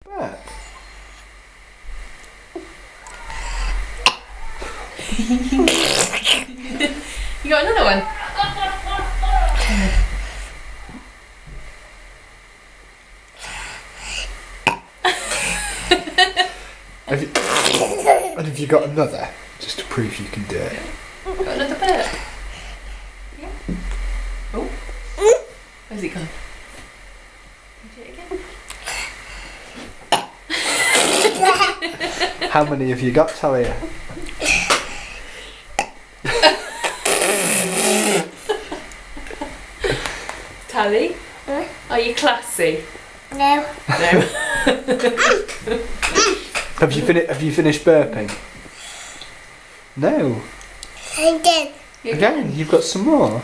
Burp. You got another one? And have you got another? Just to prove you can do it. Got another burp? Yeah. Oh. Where's it gone? Do it again. How many have you got, Thalia? Tally, are you classy? No. No. Have you finished burping? No. I did. Again, you've got some more.